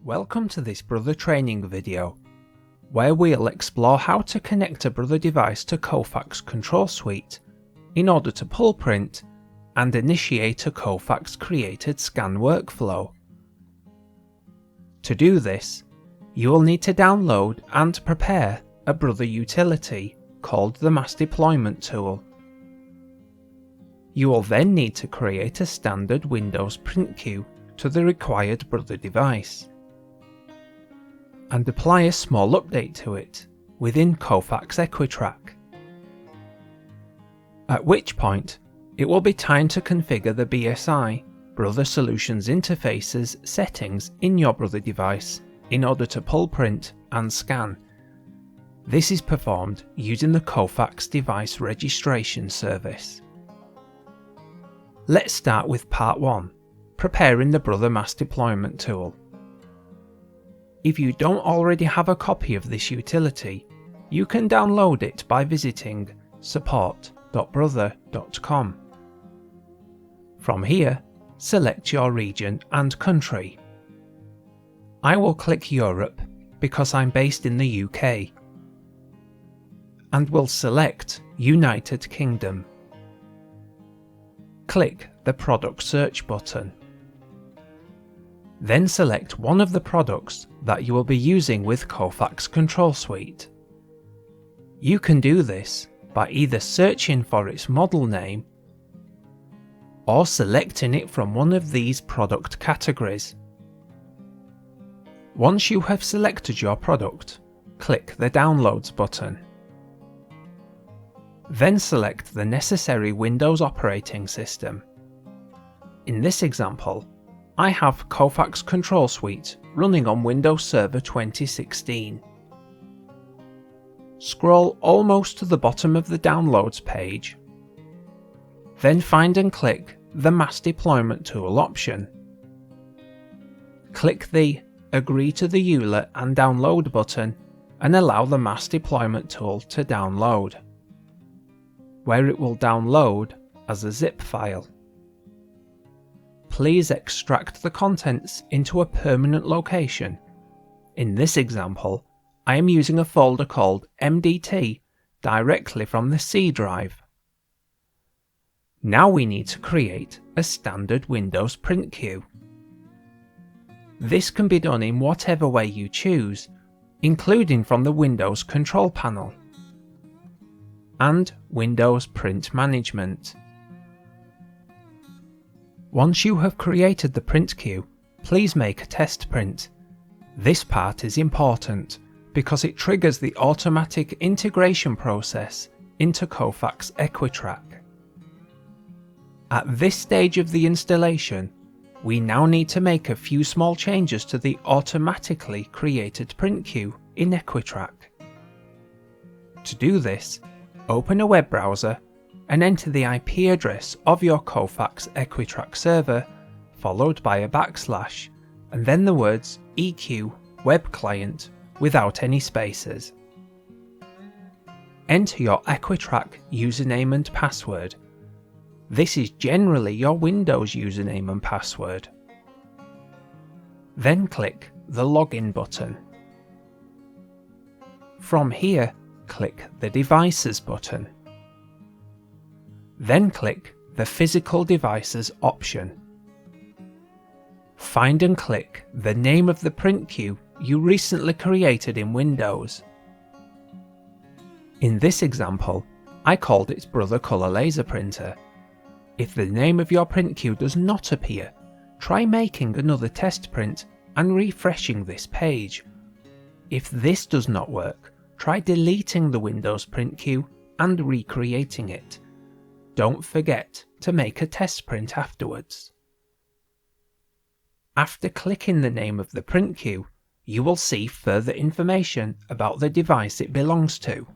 Welcome to this Brother training video, where we'll explore how to connect a Brother device to Kofax Control Suite in order to pull print and initiate a Kofax created scan workflow. To do this, you will need to download and prepare a Brother utility called the Mass Deployment Tool. You will then need to create a standard Windows print queue to the required Brother device, and apply a small update to it within Kofax Equitrack. At which point, it will be time to configure the BSI Brother Solutions Interfaces settings in your Brother device in order to pull print and scan. This is performed using the Kofax Device Registration Service. Let's start with Part 1, preparing the Brother Mass Deployment Tool. If you don't already have a copy of this utility, you can download it by visiting support.brother.com. From here, select your region and country. I will click Europe because I'm based in the UK, and will select United Kingdom. Click the Product Search button. Then select one of the products that you will be using with Kofax Control Suite. You can do this by either searching for its model name or selecting it from one of these product categories. Once you have selected your product, click the Downloads button. Then select the necessary Windows operating system. In this example, I have Kofax Control Suite running on Windows Server 2016. Scroll almost to the bottom of the Downloads page, then find and click the Mass Deployment Tool option. Click the Agree to the EULA and Download button and allow the Mass Deployment Tool to download, where it will download as a zip file. Please extract the contents into a permanent location. In this example, I am using a folder called MDT directly from the C drive. Now we need to create a standard Windows print queue. This can be done in whatever way you choose, including from the Windows Control Panel and Windows Print Management. Once you have created the print queue, please make a test print. This part is important because it triggers the automatic integration process into Kofax Equitrack. At this stage of the installation, we now need to make a few small changes to the automatically created print queue in Equitrack. To do this, open a web browser and enter the IP address of your Kofax Equitrack server, followed by a /, and then the words EQ Web Client without any spaces. Enter your Equitrack username and password. This is generally your Windows username and password. Then click the Login button. From here, click the Devices button. Then click the Physical Devices option. Find and click the name of the print queue you recently created in Windows. In this example, I called it Brother Color Laser Printer. If the name of your print queue does not appear, try making another test print and refreshing this page. If this does not work, try deleting the Windows print queue and recreating it. Don't forget to make a test print afterwards. After clicking the name of the print queue, you will see further information about the device it belongs to.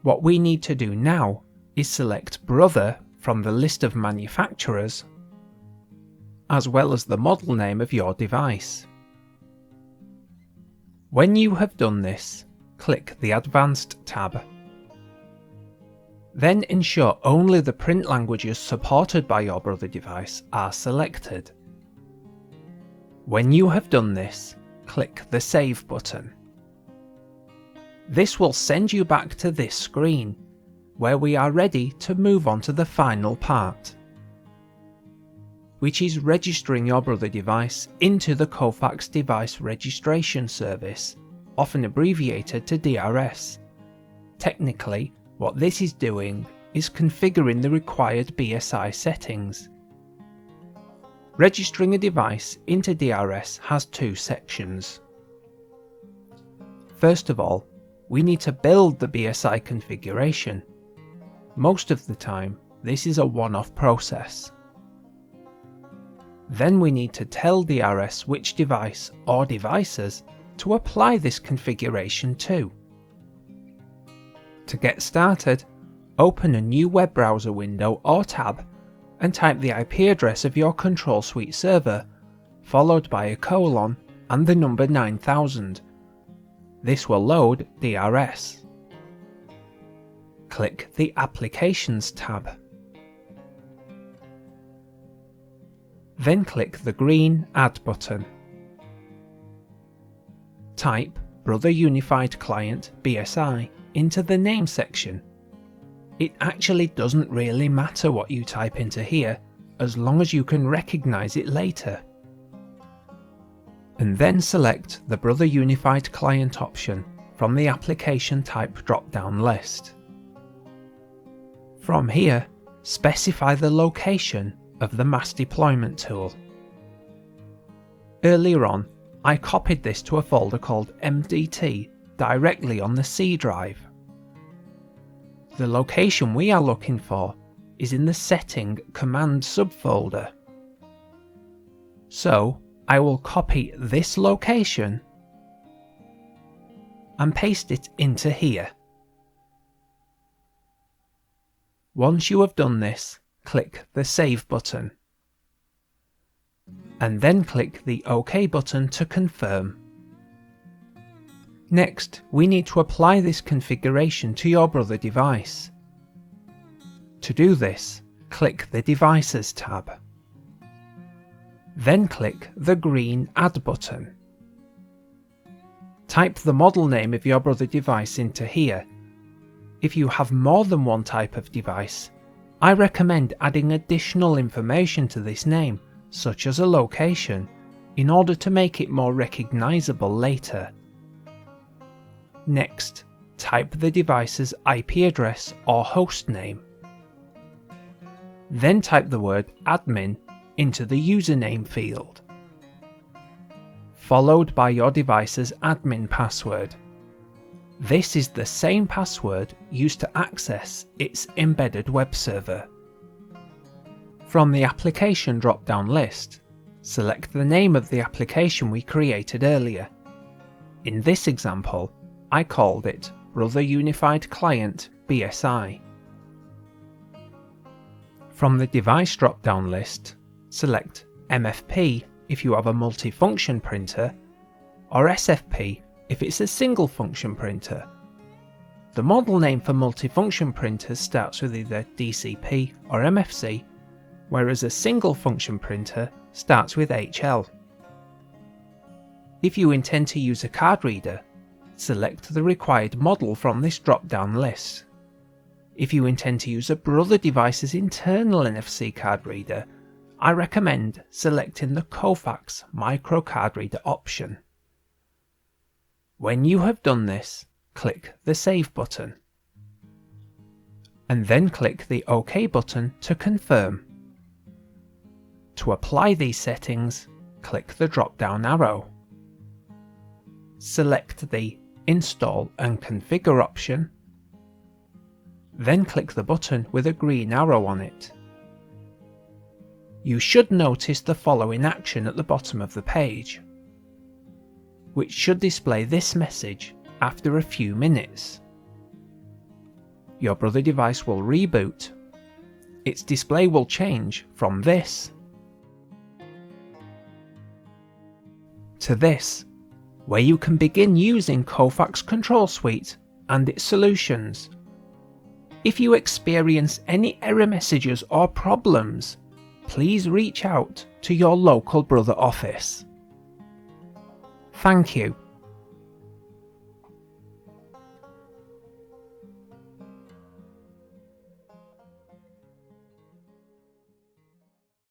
What we need to do now is select Brother from the list of manufacturers, as well as the model name of your device. When you have done this, click the Advanced tab. Then ensure only the print languages supported by your Brother device are selected. When you have done this, click the Save button. This will send you back to this screen, where we are ready to move on to the final part, which is registering your Brother device into the Kofax Device Registration Service, often abbreviated to DRS. Technically, what this is doing is configuring the required BSI settings. Registering a device into DRS has two sections. First of all, we need to build the BSI configuration. Most of the time, this is a one-off process. Then we need to tell DRS which device or devices to apply this configuration to. To get started, open a new web browser window or tab and type the IP address of your Control Suite server, followed by a colon and the number 9000. This will load DRS. Click the Applications tab. Then click the green Add button. Type Brother Unified Client BSI into the name section. It actually doesn't really matter what you type into here, as long as you can recognize it later. And then select the Brother Unified Client option from the Application Type drop-down list. From here, specify the location of the mass deployment tool. Earlier on, I copied this to a folder called MDT directly on the C drive. The location we are looking for is in the Setting Command subfolder. So I will copy this location and paste it into here. Once you have done this, click the Save button, and then click the OK button to confirm. Next, we need to apply this configuration to your Brother device. To do this, click the Devices tab. Then click the green Add button. Type the model name of your Brother device into here. If you have more than one type of device, I recommend adding additional information to this name, such as a location, in order to make it more recognizable later. Next, type the device's IP address or host name. Then type the word admin into the username field, followed by your device's admin password. This is the same password used to access its embedded web server. From the application drop-down list, select the name of the application we created earlier. In this example, I called it Brother Unified Client BSI. From the device drop-down list, select MFP if you have a multifunction printer, or SFP if it's a single function printer. The model name for multifunction printers starts with either DCP or MFC, whereas a single function printer starts with HL. If you intend to use a card reader, select the required model from this drop-down list. If you intend to use a Brother device's internal NFC card reader, I recommend selecting the Kofax Micro Card Reader option. When you have done this, click the Save button, and then click the OK button to confirm. To apply these settings, click the drop-down arrow. Select the Install and Configure option, then click the button with a green arrow on it. You should notice the following action at the bottom of the page, which should display this message after a few minutes. Your Brother device will reboot. Its display will change from this to this, where you can begin using Kofax Control Suite and its solutions. If you experience any error messages or problems, please reach out to your local Brother office. Thank you.